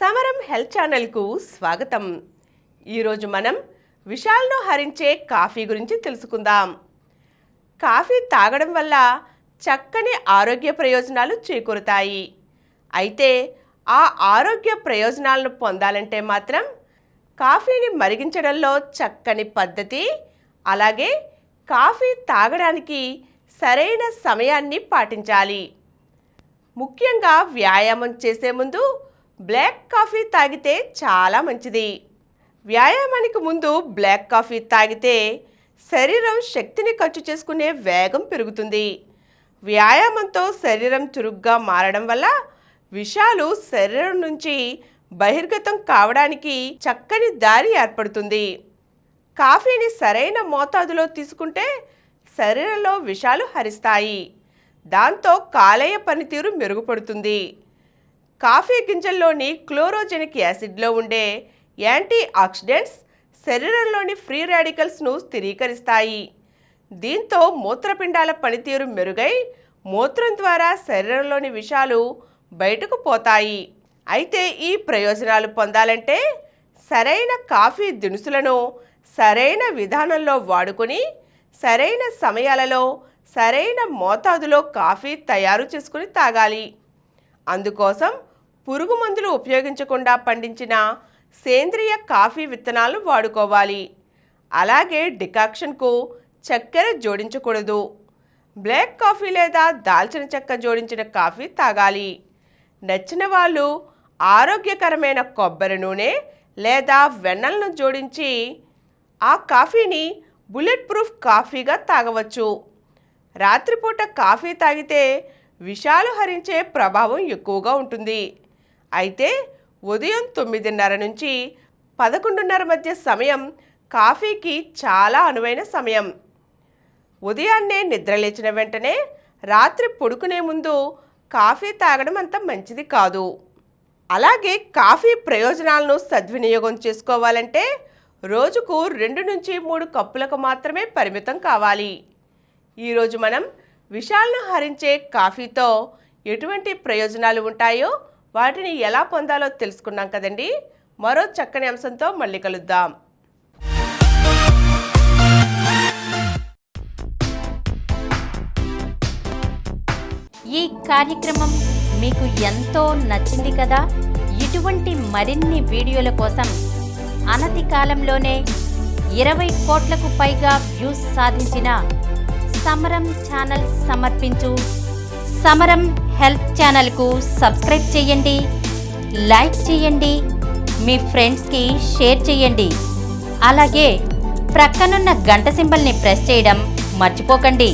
సమరం హెల్త్ ఛానల్కు స్వాగతం. ఈరోజు మనం విషాలను హరించే కాఫీ గురించి తెలుసుకుందాం. కాఫీ తాగడం వల్ల చక్కని ఆరోగ్య ప్రయోజనాలు చేకూరుతాయి. అయితే ఆ ఆరోగ్య ప్రయోజనాలను పొందాలంటే మాత్రం కాఫీని మరిగించడంలో చక్కని పద్ధతి, అలాగే కాఫీ తాగడానికి సరైన సమయాన్ని పాటించాలి. ముఖ్యంగా వ్యాయామం చేసే ముందు బ్లాక్ కాఫీ తాగితే చాలా మంచిది. వ్యాయామానికి ముందు బ్లాక్ కాఫీ తాగితే శరీరం శక్తిని ఖర్చు చేసుకునే వేగం పెరుగుతుంది. వ్యాయామంతో శరీరం చురుగ్గా మారడం వల్ల విషాలు శరీరం నుంచి బహిర్గతం కావడానికి చక్కని దారి ఏర్పడుతుంది. కాఫీని సరైన మోతాదులో తీసుకుంటే శరీరంలో విషాలు హరిస్తాయి. దాంతో కాలేయ పనితీరు మెరుగుపడుతుంది. కాఫీ గింజల్లోని క్లోరోజెనిక్ యాసిడ్లో ఉండే యాంటీ ఆక్సిడెంట్స్ శరీరంలోని ఫ్రీ రాడికల్స్ను స్థిరీకరిస్తాయి. దీంతో మూత్రపిండాల పనితీరు మెరుగై మూత్రం ద్వారా శరీరంలోని విషాలు బయటకు పోతాయి. అయితే ఈ ప్రయోజనాలు పొందాలంటే సరైన కాఫీ దినుసులను సరైన విధానంలో వాడుకొని సరైన సమయాలలో సరైన మోతాదులో కాఫీ తయారు చేసుకుని తాగాలి. అందుకోసం పురుగు మందులు ఉపయోగించకుండా పండించిన సేంద్రియ కాఫీ విత్తనాలను వాడుకోవాలి. అలాగే డికాక్షన్కు చక్కెర జోడించకూడదు. బ్లాక్ కాఫీ లేదా దాల్చిన చెక్క జోడించిన కాఫీ తాగాలి. నచ్చిన వాళ్ళు ఆరోగ్యకరమైన కొబ్బరి నూనె లేదా వెన్నలను జోడించి ఆ కాఫీని బుల్లెట్ ప్రూఫ్ కాఫీగా తాగవచ్చు. రాత్రిపూట కాఫీ తాగితే విషాలు హరించే ప్రభావం ఎక్కువగా ఉంటుంది. అయితే ఉదయం 9:30 నుంచి 11:30 మధ్య సమయం కాఫీకి చాలా అనువైన సమయం. ఉదయాన్నే నిద్రలేచిన వెంటనే రాత్రి పడుకునే ముందు కాఫీ తాగడం అంత మంచిది కాదు. అలాగే కాఫీ ప్రయోజనాలను సద్వినియోగం చేసుకోవాలంటే రోజుకు 2 నుంచి 3 కప్పులకు మాత్రమే పరిమితం కావాలి. ఈరోజు మనం విషాలను హరించే కాఫీతో ఎటువంటి ప్రయోజనాలు ఉంటాయో వాటిని ఎలా పొందాలో తెలుసుకున్నాం కదండి. మరో చక్కని అంశంతో మళ్ళీ కలుద్దాం. ఈ కార్యక్రమం మీకు ఎంతో నచ్చింది కదా. ఇటువంటి మరిన్ని వీడియోల కోసం అనతి కాలంలోనే 20 కోట్లకు పైగా వ్యూస్ సాధించిన సమరం ఛానల్ సమర్పించు సమరం హెల్త్ ఛానల్కు సబ్స్క్రైబ్ చేయండి, లైక్ చేయండి, మీ ఫ్రెండ్స్కి షేర్ చేయండి. అలాగే ప్రక్కనున్న గంట సింబల్ని ప్రెస్ చేయడం మర్చిపోకండి.